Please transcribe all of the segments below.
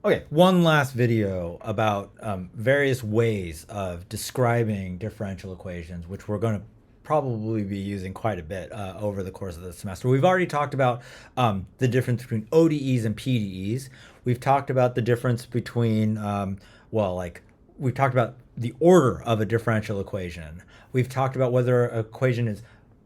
Okay, one last video about various ways of describing differential equations, which we're going to probably be using quite a bit over the course of the semester. We've already talked about the difference between ODEs and PDEs. We've talked about the difference between, we've talked about the order of a differential equation. We've talked about whether an equation is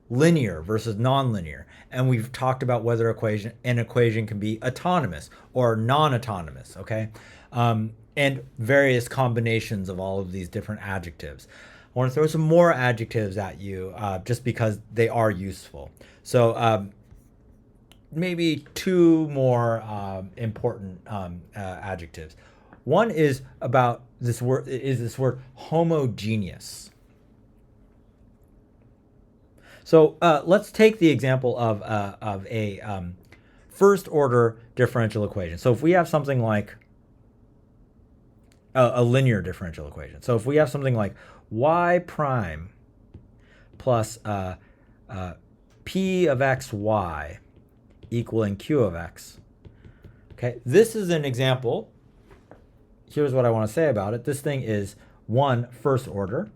linear versus nonlinear, and we've talked about whether an equation can be autonomous or non-autonomous. Okay, and various combinations of all of these different adjectives. I want to throw some more adjectives at you just because they are useful. So maybe two more important adjectives. One is about this word homogeneous. So let's take the example of a first order differential equation. So if we have something like a linear differential equation. So if we have something like y prime plus p of xy equaling q of x. Okay, this is an example. Here's what I want to say about it. This thing is one first order.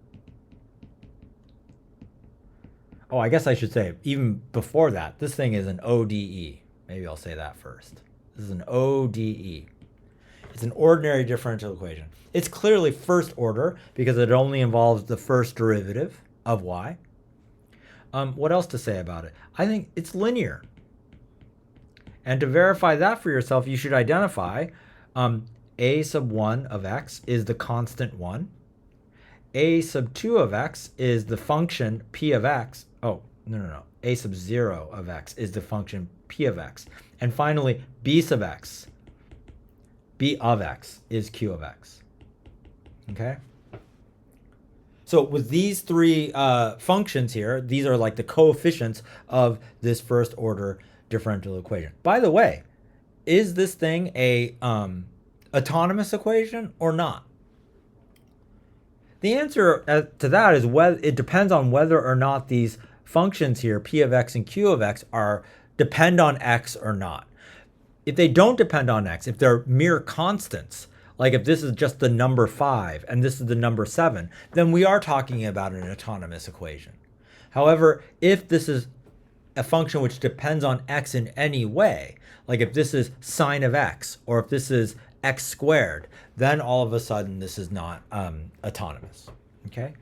Oh, I guess I should say even before that, this thing is an ODE. Maybe I'll say that first. This is an ODE. It's an ordinary differential equation. It's clearly first order because it only involves the first derivative of y. What else to say about it? I think it's linear. And to verify that for yourself, you should identify a sub 1 of x is the constant 1. A sub 2 of x is the function p of x. Oh, no. A sub 0 of x is the function p of x. And finally, b sub x, b of x is q of x. Okay? So with these three functions here, these are like the coefficients of this first order differential equation. By the way, is this thing a autonomous equation or not? The answer to that is whether it depends on whether or not these functions here, p of x and q of x, are depend on x or not. If they don't depend on x, if they're mere constants, like if this is just the number 5 and this is the number 7, then we are talking about an autonomous equation. However, if this is a function which depends on x in any way, like if this is sine of x or if this is x squared, then all of a sudden this is not autonomous. Okay?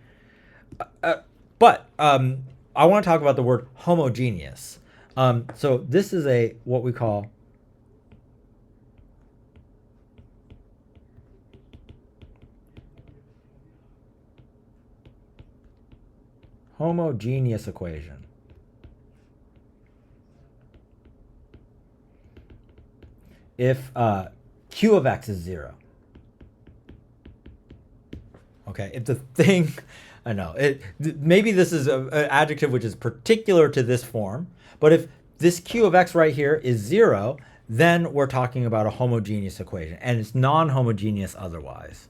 But I want to talk about the word homogeneous. So this is a what we call homogeneous equation. If q of x is 0. Okay, if the thing, I know, maybe this is an adjective which is particular to this form, but if this q of x right here is 0, then we're talking about a homogeneous equation, and it's non-homogeneous otherwise.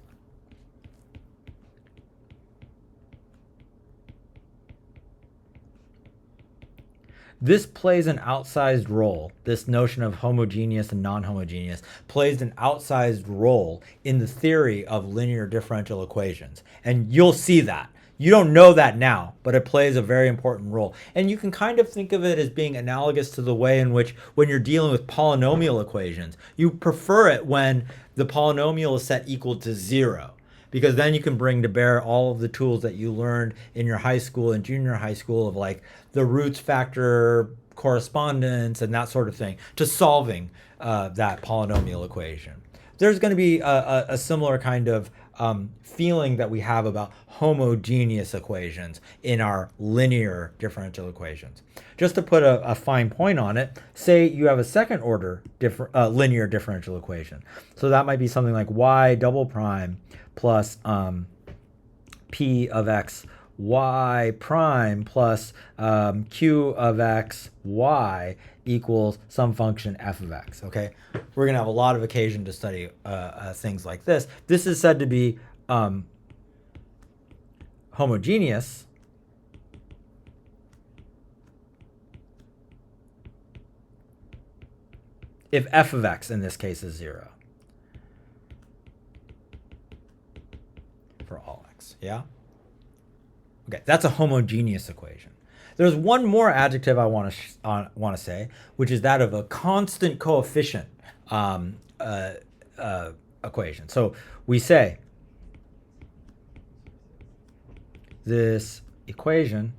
This plays an outsized role. This notion of homogeneous and non-homogeneous plays an outsized role in the theory of linear differential equations. And you'll see that. You don't know that now, but it plays a very important role. And you can kind of think of it as being analogous to the way in which, when you're dealing with polynomial equations, you prefer it when the polynomial is set equal to 0, because then you can bring to bear all of the tools that you learned in your high school and junior high school of like the roots factor correspondence and that sort of thing to solving that polynomial equation. There's going to be a similar kind of feeling that we have about homogeneous equations in our linear differential equations. Just to put a fine point on it, say you have a second order linear differential equation. So that might be something like y double prime plus p of x y prime plus q of x y equals some function f of x. Okay, we're gonna have a lot of occasion to study things like this. This is said to be homogeneous if f of x in this case is 0. for all x. Yeah? Okay, that's a homogeneous equation. There's one more adjective I want to say, which is that of a constant coefficient equation. So we say this equation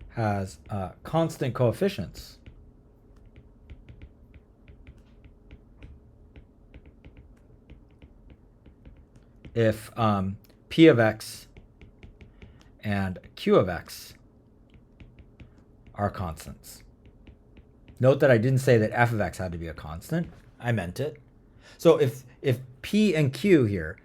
has constant coefficients. If p of x and q of x are constants. Note that I didn't say that f of x had to be a constant. I meant it. So if p and q here,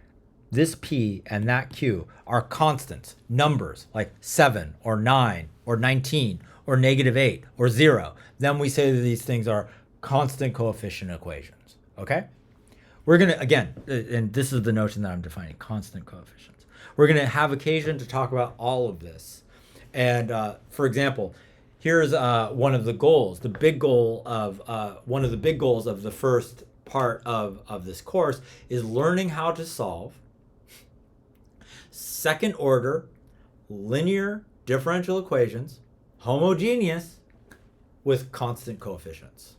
this p and that q are constants, numbers like 7 or 9 or 19 or -8 or 0, then we say that these things are constant coefficient equations. Okay? We're going to, again, and this is the notion that I'm defining, constant coefficients. We're going to have occasion to talk about all of this. And for example, here's one of the goals. The big goal of one of the big goals of the first part of this course is learning how to solve second order linear differential equations, homogeneous, with constant coefficients.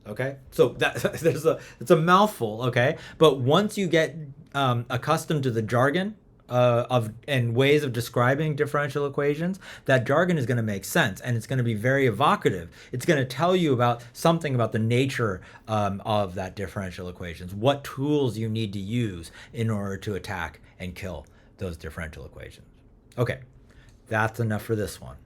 Okay, so it's a mouthful. Okay, but once you get accustomed to the jargon and ways of describing differential equations, that jargon is going to make sense, and it's going to be very evocative. It's going to tell you about something about the nature of that differential equations, what tools you need to use in order to attack and kill those differential equations. Okay, that's enough for this one.